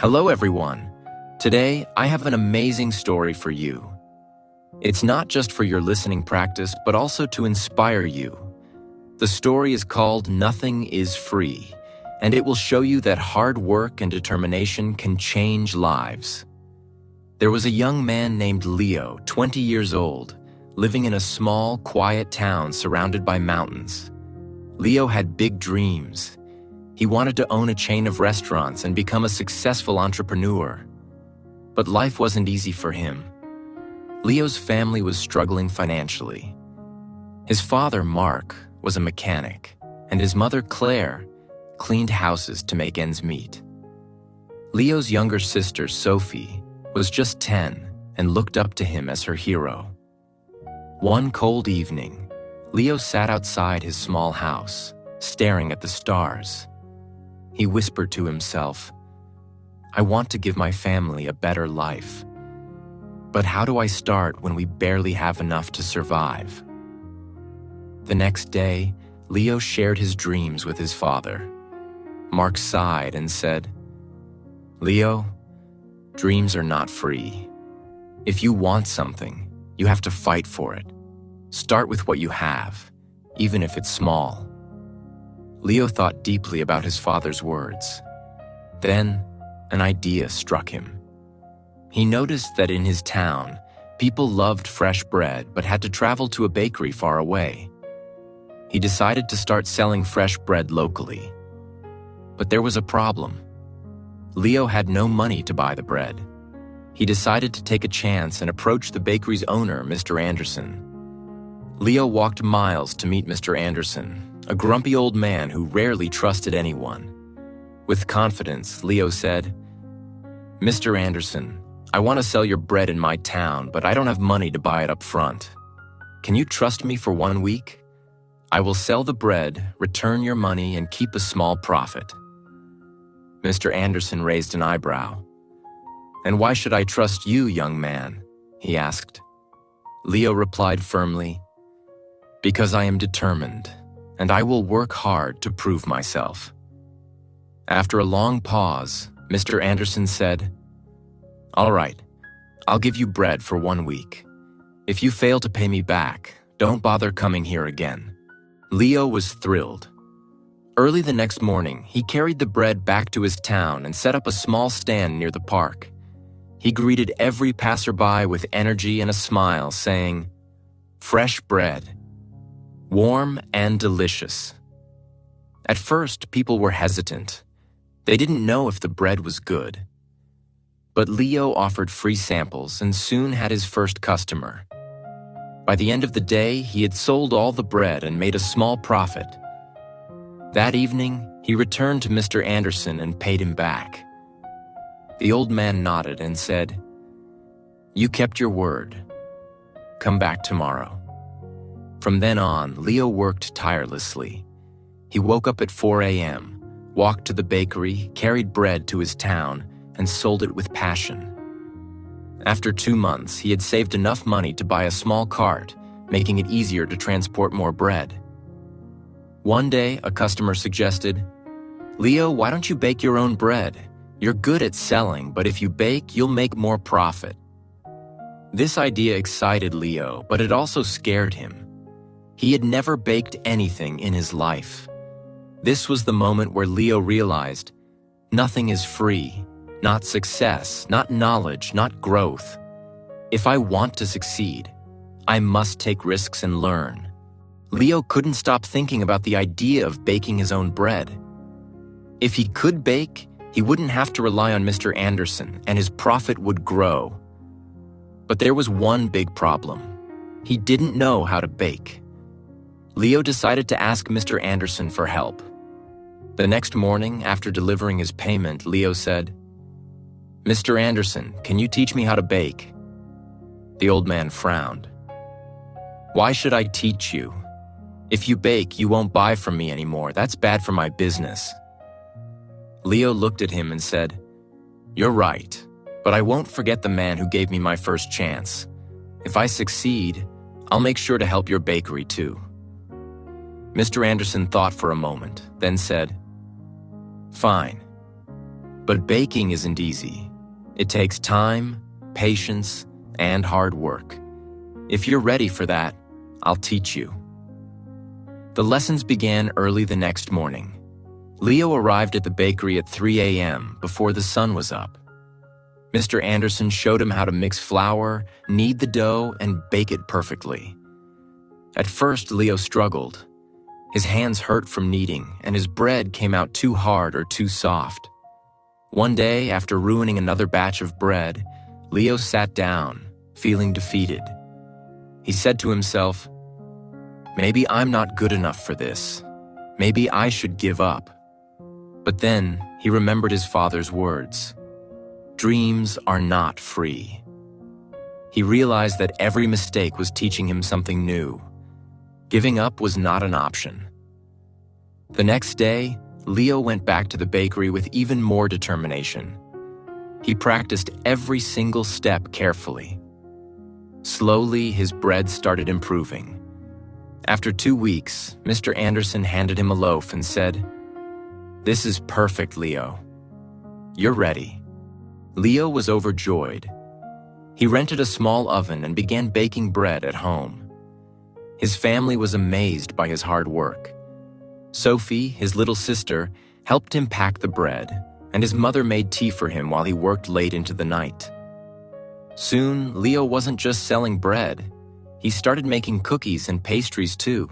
Hello everyone. Today, I have an amazing story for you. It's not just for your listening practice, but also to inspire you. The story is called Nothing is Free, and it will show you that hard work and determination can change lives. There was a young man named Leo, 20 years old, living in a small, quiet town surrounded by mountains. Leo had big dreams. He wanted to own a chain of restaurants and become a successful entrepreneur. But life wasn't easy for him. Leo's family was struggling financially. His father, Mark, was a mechanic, and his mother, Claire, cleaned houses to make ends meet. Leo's younger sister, Sophie, was just 10 and looked up to him as her hero. One cold evening, Leo sat outside his small house, staring at the stars. He whispered to himself, "I want to give my family a better life. But how do I start when we barely have enough to survive?" The next day, Leo shared his dreams with his father. Mark sighed and said, "Leo, dreams are not free. If you want something, you have to fight for it. Start with what you have, even if it's small." Leo thought deeply about his father's words. Then, an idea struck him. He noticed that in his town, people loved fresh bread but had to travel to a bakery far away. He decided to start selling fresh bread locally. But there was a problem. Leo had no money to buy the bread. He decided to take a chance and approach the bakery's owner, Mr. Anderson. Leo walked miles to meet Mr. Anderson, a grumpy old man who rarely trusted anyone. With confidence, Leo said, "Mr. Anderson, I want to sell your bread in my town, but I don't have money to buy it up front. Can you trust me for 1 week? I will sell the bread, return your money, and keep a small profit." Mr. Anderson raised an eyebrow. "And why should I trust you, young man?" he asked. Leo replied firmly, "Because I am determined, and I will work hard to prove myself." After a long pause, Mr. Anderson said, "All right, I'll give you bread for 1 week. If you fail to pay me back, don't bother coming here again." Leo was thrilled. Early the next morning, he carried the bread back to his town and set up a small stand near the park. He greeted every passerby with energy and a smile, saying, "Fresh bread, warm and delicious." At first, people were hesitant. They didn't know if the bread was good. But Leo offered free samples and soon had his first customer. By the end of the day, he had sold all the bread and made a small profit. That evening, he returned to Mr. Anderson and paid him back. The old man nodded and said, "You kept your word. Come back tomorrow." From then on, Leo worked tirelessly. He woke up at 4 a.m., walked to the bakery, carried bread to his town, and sold it with passion. After 2 months, he had saved enough money to buy a small cart, making it easier to transport more bread. One day, a customer suggested, "Leo, why don't you bake your own bread? You're good at selling, but if you bake, you'll make more profit." This idea excited Leo, but it also scared him. He had never baked anything in his life. This was the moment where Leo realized, nothing is free, not success, not knowledge, not growth. If I want to succeed, I must take risks and learn. Leo couldn't stop thinking about the idea of baking his own bread. If he could bake, he wouldn't have to rely on Mr. Anderson, and his profit would grow. But there was one big problem. He didn't know how to bake. Leo decided to ask Mr. Anderson for help. The next morning, after delivering his payment, Leo said, "Mr. Anderson, can you teach me how to bake?" The old man frowned. "Why should I teach you? If you bake, you won't buy from me anymore. That's bad for my business." Leo looked at him and said, "You're right, but I won't forget the man who gave me my first chance. If I succeed, I'll make sure to help your bakery too." Mr. Anderson thought for a moment, then said, "Fine. But baking isn't easy. It takes time, patience, and hard work. If you're ready for that, I'll teach you. The lessons began early the next morning. Leo arrived at the bakery at 3 a.m. before the sun was up. Mr. Anderson showed him how to mix flour, knead the dough, and bake it perfectly. At first, Leo struggled. His hands hurt from kneading, and his bread came out too hard or too soft. One day, after ruining another batch of bread, Leo sat down, feeling defeated. He said to himself, "Maybe I'm not good enough for this. Maybe I should give up." But then he remembered his father's words. Dreams are not free. He realized that every mistake was teaching him something new. Giving up was not an option. The next day, Leo went back to the bakery with even more determination. He practiced every single step carefully. Slowly, his bread started improving. After 2 weeks, Mr. Anderson handed him a loaf and said, "This is perfect, Leo. You're ready." Leo was overjoyed. He rented a small oven and began baking bread at home. His family was amazed by his hard work. Sophie, his little sister, helped him pack the bread, and his mother made tea for him while he worked late into the night. Soon, Leo wasn't just selling bread. He started making cookies and pastries too.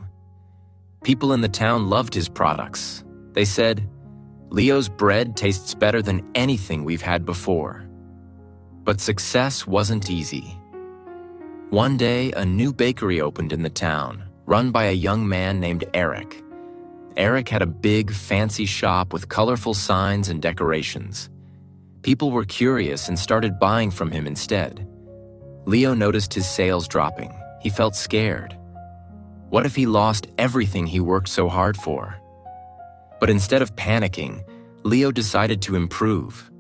People in the town loved his products. They said, "Leo's bread tastes better than anything we've had before." But success wasn't easy. One day, a new bakery opened in the town, run by a young man named Eric. Eric had a big, fancy shop with colorful signs and decorations. People were curious and started buying from him instead. Leo noticed his sales dropping. He felt scared. What if he lost everything he worked so hard for? But instead of panicking, Leo decided to improve.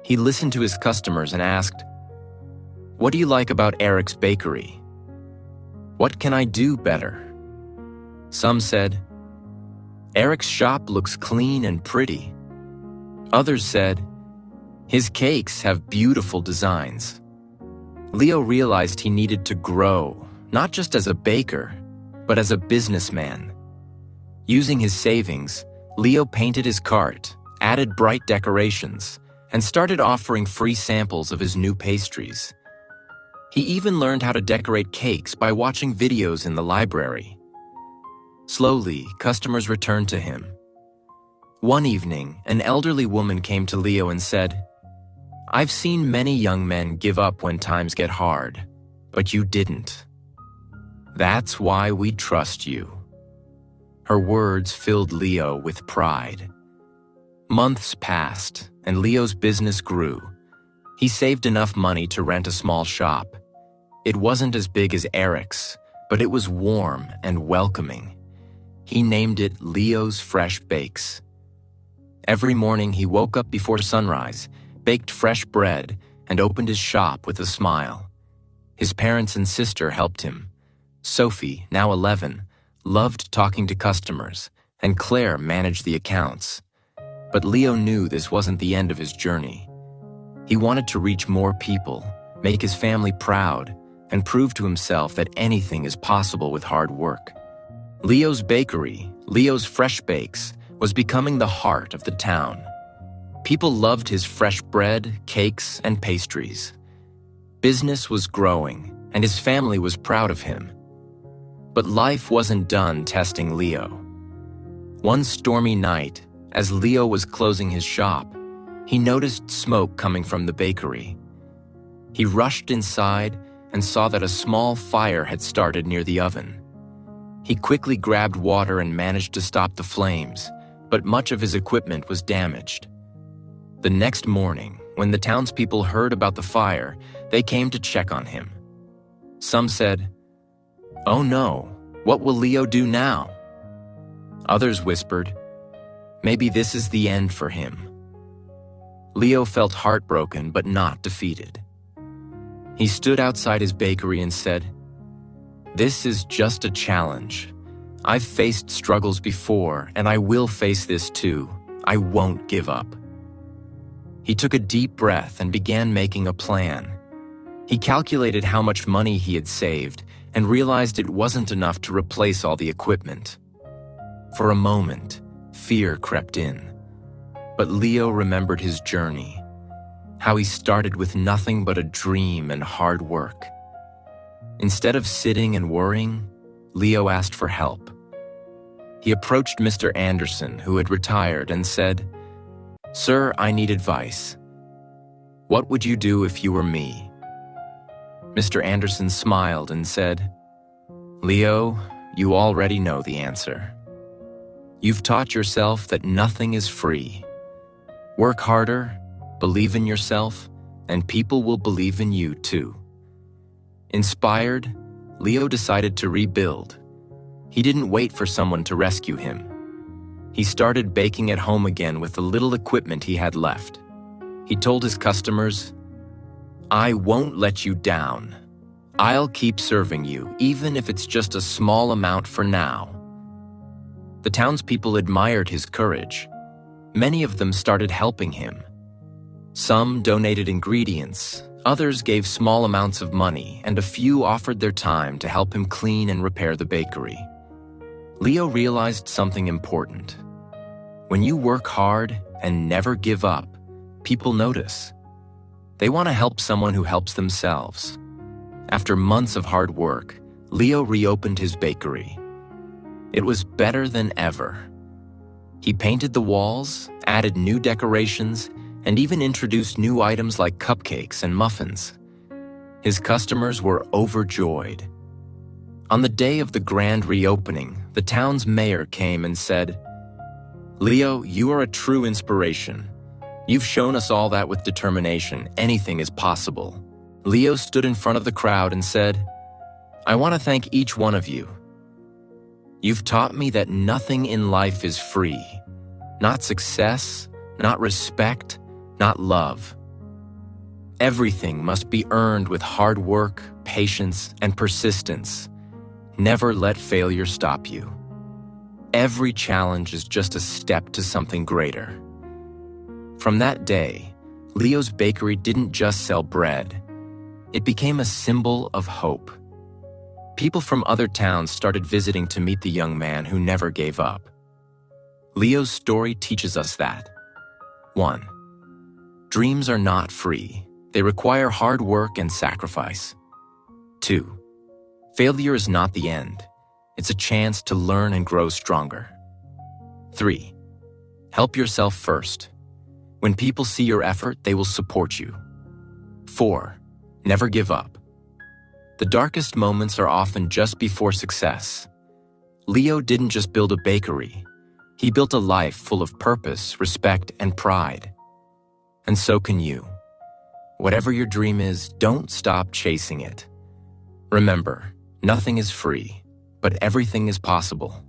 He listened to his customers and asked, "What do you like about Eric's bakery? What can I do better?" Some said, "Eric's shop looks clean and pretty." Others said, "His cakes have beautiful designs." Leo realized he needed to grow, not just as a baker, but as a businessman. Using his savings, Leo painted his cart, added bright decorations, and started offering free samples of his new pastries. He even learned how to decorate cakes by watching videos in the library. Slowly, customers returned to him. One evening, an elderly woman came to Leo and said, "I've seen many young men give up when times get hard, but you didn't. That's why we trust you." Her words filled Leo with pride. Months passed, and Leo's business grew. He saved enough money to rent a small shop. It wasn't as big as Eric's, but it was warm and welcoming. He named it Leo's Fresh Bakes. Every morning he woke up before sunrise, baked fresh bread, and opened his shop with a smile. His parents and sister helped him. Sophie, now 11, loved talking to customers, and Claire managed the accounts. But Leo knew this wasn't the end of his journey. He wanted to reach more people, make his family proud, and prove to himself that anything is possible with hard work. Leo's bakery, Leo's Fresh Bakes, was becoming the heart of the town. People loved his fresh bread, cakes, and pastries. Business was growing, and his family was proud of him. But life wasn't done testing Leo. One stormy night, as Leo was closing his shop, he noticed smoke coming from the bakery. He rushed inside and saw that a small fire had started near the oven. He quickly grabbed water and managed to stop the flames, but much of his equipment was damaged. The next morning, when the townspeople heard about the fire, they came to check on him. Some said, "Oh no, what will Leo do now?" Others whispered, "Maybe this is the end for him." Leo felt heartbroken but not defeated. He stood outside his bakery and said, "This is just a challenge. I've faced struggles before, and I will face this too. I won't give up." He took a deep breath and began making a plan. He calculated how much money he had saved and realized it wasn't enough to replace all the equipment. For a moment, fear crept in. But Leo remembered his journey, how he started with nothing but a dream and hard work. Instead of sitting and worrying, Leo asked for help. He approached Mr. Anderson, who had retired, and said, "Sir, I need advice. What would you do if you were me?" Mr. Anderson smiled and said, "Leo, you already know the answer. You've taught yourself that nothing is free. Work harder, believe in yourself, and people will believe in you too." Inspired, Leo decided to rebuild. He didn't wait for someone to rescue him. He started baking at home again with the little equipment he had left. He told his customers, "I won't let you down. I'll keep serving you, even if it's just a small amount for now." The townspeople admired his courage. Many of them started helping him. Some donated ingredients, others gave small amounts of money, and a few offered their time to help him clean and repair the bakery. Leo realized something important. When you work hard and never give up, people notice. They want to help someone who helps themselves. After months of hard work, Leo reopened his bakery. It was better than ever. He painted the walls, added new decorations, and even introduced new items like cupcakes and muffins. His customers were overjoyed. On the day of the grand reopening, the town's mayor came and said, "Leo, you are a true inspiration. You've shown us all that with determination, anything is possible." Leo stood in front of the crowd and said, "I want to thank each one of you. You've taught me that nothing in life is free. Not success, not respect, not love. Everything must be earned with hard work, patience, and persistence. Never let failure stop you. Every challenge is just a step to something greater." From that day, Leo's bakery didn't just sell bread. It became a symbol of hope. People from other towns started visiting to meet the young man who never gave up. Leo's story teaches us that 1. Dreams are not free. They require hard work and sacrifice. 2. Failure is not the end. It's a chance to learn and grow stronger. 3. Help yourself first. When people see your effort, they will support you. 4. Never give up. The darkest moments are often just before success. Leo didn't just build a bakery. He built a life full of purpose, respect, and pride. And so can you. Whatever your dream is, don't stop chasing it. Remember, nothing is free, but everything is possible.